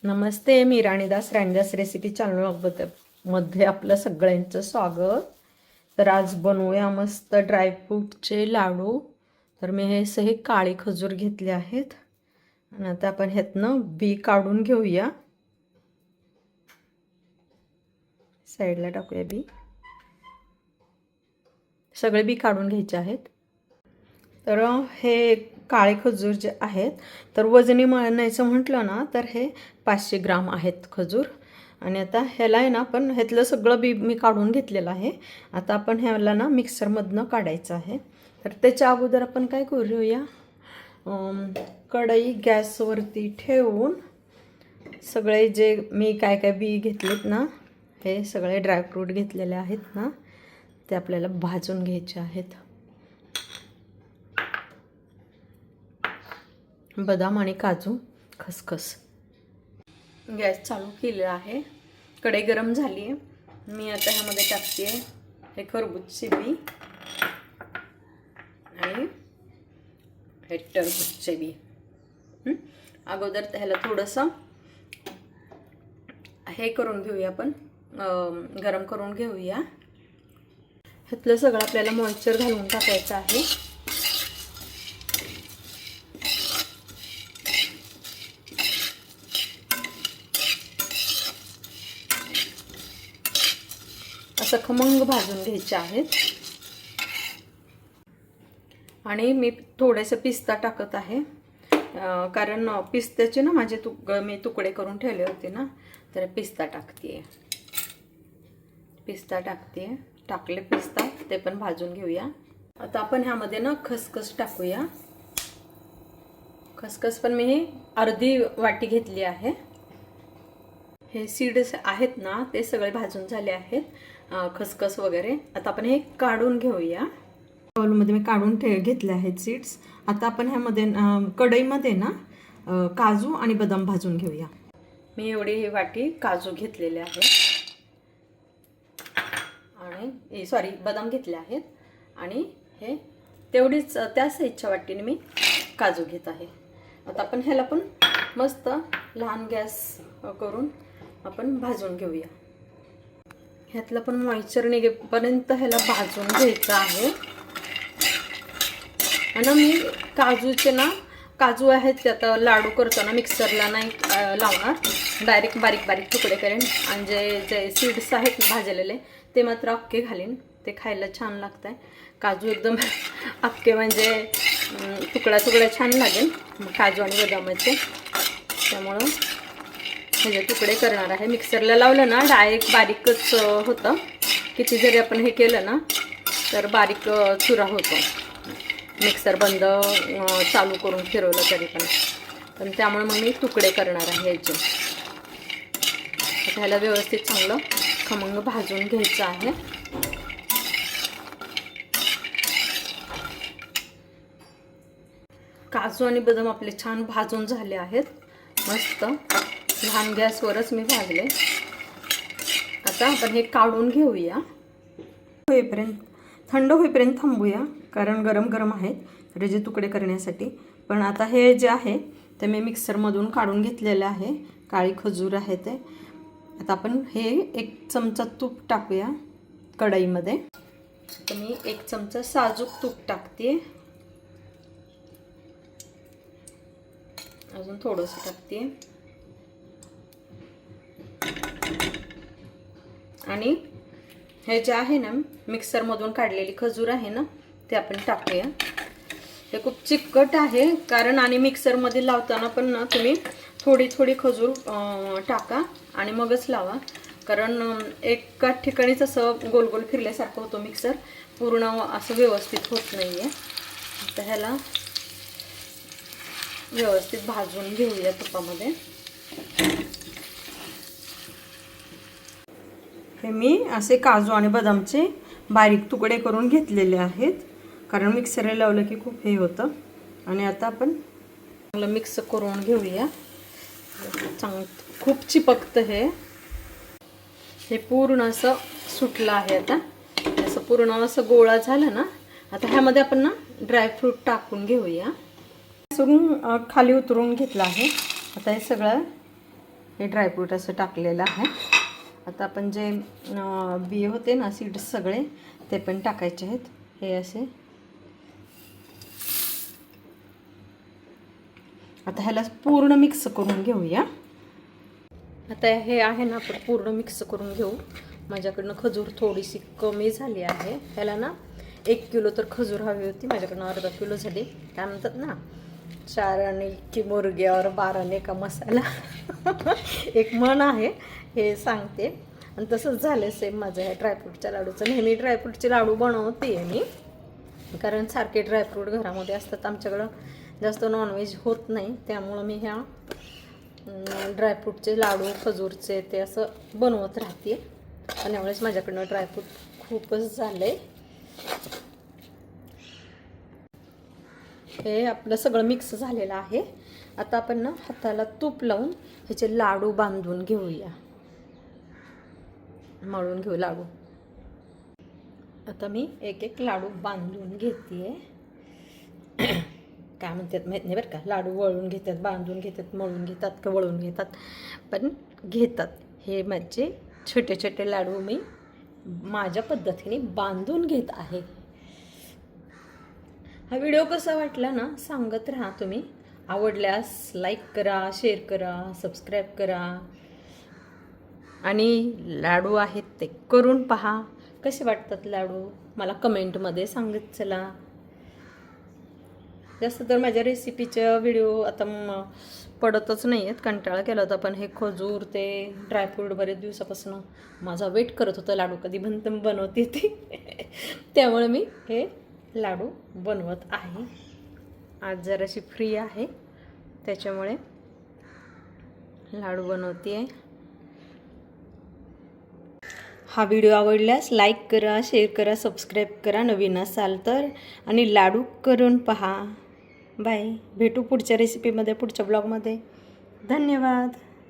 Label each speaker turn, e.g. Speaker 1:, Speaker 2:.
Speaker 1: नमस्ते, मी राणीदास recipe channel मध्ये आपलं सगळ्यांचं स्वागत. तर आज बनवूया मस्त ड्रायफ्रूटचे लाडू. तर मी हे सहे काळे खजूर घेतले आहेत आणि आता आपण ह्यातनं बी काढून घेऊया. साईडला टाकूया बी. सगळे बी काढून घ्यायचे आहेत. तर हे काळे खजूर जे आहेत, तर वजनी म्हणायचं म्हटलं ना तर हे 500 ग्राम आहेत खजूर. आणि आता ह्याला आहे ना, आपण ह्यातलं सगळं बी मी काढून घेतलेलं आहे. आता आपण ह्याला ना मिक्सरमधनं काढायचं आहे. तर त्याच्या अगोदर आपण काय करूया, कढई गॅसवरती ठेवून सगळे जे मी काय बी घेतलेत ना, हे सगळे ड्रायफ्रूट घेतलेले आहेत ना, ते आपल्याला भाजून घ्यायचे आहेत. बदाम आणि काजू, खसखस. गॅस चालू केलेला आहे. कढई गरम झाली आहे. मी आता ह्यामध्ये टाकते हे खरबूजचे बी आणि हे टरबूजचे बी. अगोदर ह्याला थोडंसं हे करून घेऊया, आपण गरम करून घेऊया. ह्यातलं सगळं आपल्याला मॉइश्चर घालून टाकायचं आहे. असं खमंग भाजून घ्यायचे आहेत. आणि मी थोडेसे पिस्ता टाकत आहे, कारण पिस्त्याचे ना मी तुकडे करून ठेवले होते ना, तर पिस्ता टाकते. टाकले पिस्ता, ते पण भाजून घेऊया. आता आपण ह्यामध्ये ना खसखस टाकूया. खसखस पण मी अर्धी वाटी घेतली आहे. हे सीड्स आहेत ना, ते सगळे भाजून झाले आहेत, खसखस वगैरे. आता आपण हे काढून घेऊया. बाउलमध्ये मी काढून घेतले आहेत सीड्स. आता आपण ह्यामध्ये कढईमध्ये ना काजू आणि बदाम भाजून घेऊया. मी एवढी वाटी काजू घेतलेले आहे आणि बदाम घेतले आहेत. आणि हे तेवढीच त्या साईजच्या वाटीने मी काजू घेत आहे. आता आपण ह्याला पण मस्त लहान गॅस करून आपण भाजून घेऊया. ह्यातलं पण मॉइश्चर निघेपर्यंत ह्याला भाजून घ्यायचं आहे. आणि मी काजू आहेत ते आता लाडू करताना मिक्सरला नाही लावणार, डायरेक्ट बारीक तुकडे करेन. आणि जे सीड्स आहेत भाजलेले ते मात्र अख्खे घालीन. ते खायला छान लागत आहे. काजू एकदम अख्खे म्हणजे तुकडा छान लागेल काजू आणि बदामाचे. त्यामुळं ह्याचे तुकडे करणार आहे. मिक्सरला लावलं ना डायरेक्ट बारीकच होतं. किती जरी आपण हे केलं ना तर बारीक चुरा होतो. मिक्सर बंद चालू करून फिरवलं तरी पण त्यामुळे मग मी तुकडे करणार आहे याचे. आता ह्याला व्यवस्थित चांगलं खमंग भाजून घ्यायचं आहे. काजू आणि बदाम आपले छान भाजून झाले आहेत. मस्त लहान गॅसवरच मी भाजले. आता आपण हे काढून घेऊया. थंड होईपर्यंत थांबूया, कारण गरम आहेत त्याचे तुकडे करण्यासाठी. पण आता हे जे आहे ते मी मिक्सरमधून काढून घेतलेले आहे. काळी खजूर आहे ते. आता आपण हे 1 चमचा तूप टाकूया कढईमध्ये. तर मी 1 चमचा साजूक तूप टाकते. अजून थोडंसं टाकते. आणि हे जे आहे ना मिक्सरमधून काढलेली खजूर आहे ना, ते आपण टाकूया. हे खूप चिकट आहे, कारण आणि मिक्सरमध्ये लावताना पण ना तुम्ही थोडी खजूर टाका आणि मगच लावा. कारण एका ठिकाणीच असं गोल फिरल्यासारखं होतं मिक्सर, पूर्ण असं व्यवस्थित होत नाही आहे. तर ह्याला व्यवस्थित भाजून घेऊया तुपामध्ये. हे मी असे काजू आणि बदामचे बारीक तुकडे करून घेतलेले आहेत, कारण मिक्सरला लावलं की खूप हे होतं. आणि आता आपण चांगलं मिक्स करून घेऊया. खूप चिपकतं हे पूर्ण असं सुटलं आहे. आता असं पूर्ण असं गोळा झालं ना, आता ह्यामध्ये आपण ना ड्रायफ्रूट टाकून घेऊया. खाली उतरून घेतलं आहे. आता हे सगळं हे ड्रायफ्रूट असं टाकलेलं आहे. आता आपण जे बिये होते ना, सीड्स सगळे ते पण टाकायचे आहेत. हे असे आता ह्याला पूर्ण मिक्स करून घेऊया. आता हे आहे ना, आपण पूर्ण मिक्स करून घेऊ. माझ्याकडनं खजूर थोडीशी कमी झाली आहे. ह्याला ना 1 किलो तर खजूर हवी होती, माझ्याकडनं अर्धा किलो झाली. काय म्हणतात ना, 4 आने की मुर्गी और 12 आने का मसाला एक म्हण आहे, हे सांगते. आणि तसंच झालं सेम माझं ह्या ड्रायफ्रूटच्या लाडूचं. नेहमी ड्रायफ्रूटचे लाडू बनवते आहे मी, कारण सारखे ड्रायफ्रूट घरामध्ये असतात. आमच्याकडं जास्त नॉनव्हेज होत नाही, त्यामुळं मी ह्या ड्रायफ्रूटचे लाडू, खजूरचे ते असं बनवत राहते. आणि यावेळेस माझ्याकडनं ड्रायफ्रूट खूपच झालं आहे. हे आपलं सगळं मिक्स झालेलं आहे. आता आपण ना हाताला तूप लावून ह्याचे लाडू बांधून घेऊया, मळून घेऊ लाडू. आता मी एक एक लाडू बांधून घेते. काय म्हणतात माहीत नाही बरं का, लाडू वळून घेतात, बांधून घेतात, मळून घेतात का वळून घेतात, पण घेतात. हे माझे छोटे छोटे लाडू मी माझ्या पद्धतीने बांधून घेत आहे. हा व्हिडिओ कसा वाटला ना सांगत राहा तुम्ही. आवडल्यास लाईक करा, शेअर करा, सबस्क्राईब करा. आणि लाडू आहेत ते करून पहा, कसे वाटतात लाडू मला कमेंटमध्ये सांगत चला. जास्त तर माझ्या रेसिपीच्या व्हिडिओ आता पडतच नाही आहेत, कंटाळा केला होता. पण हे खजूर ते ड्रायफ्रूट बरेच दिवसापासून माझा वेट करत होता, लाडू कधी बनवते ती त्यामुळे मी हे लाडू बनवत आहे. आज जराशी फ्री आहे त्याच्यामुळे लाडू बनवते आहे. हा व्हिडिओ आवडल्यास लाईक करा, शेअर करा, सबस्क्राईब करा नवीन असाल तर, आणि लाडू करून पहा. बाय. भेटू पुढच्या रेसिपीमध्ये, पुढच्या ब्लॉगमध्ये. धन्यवाद.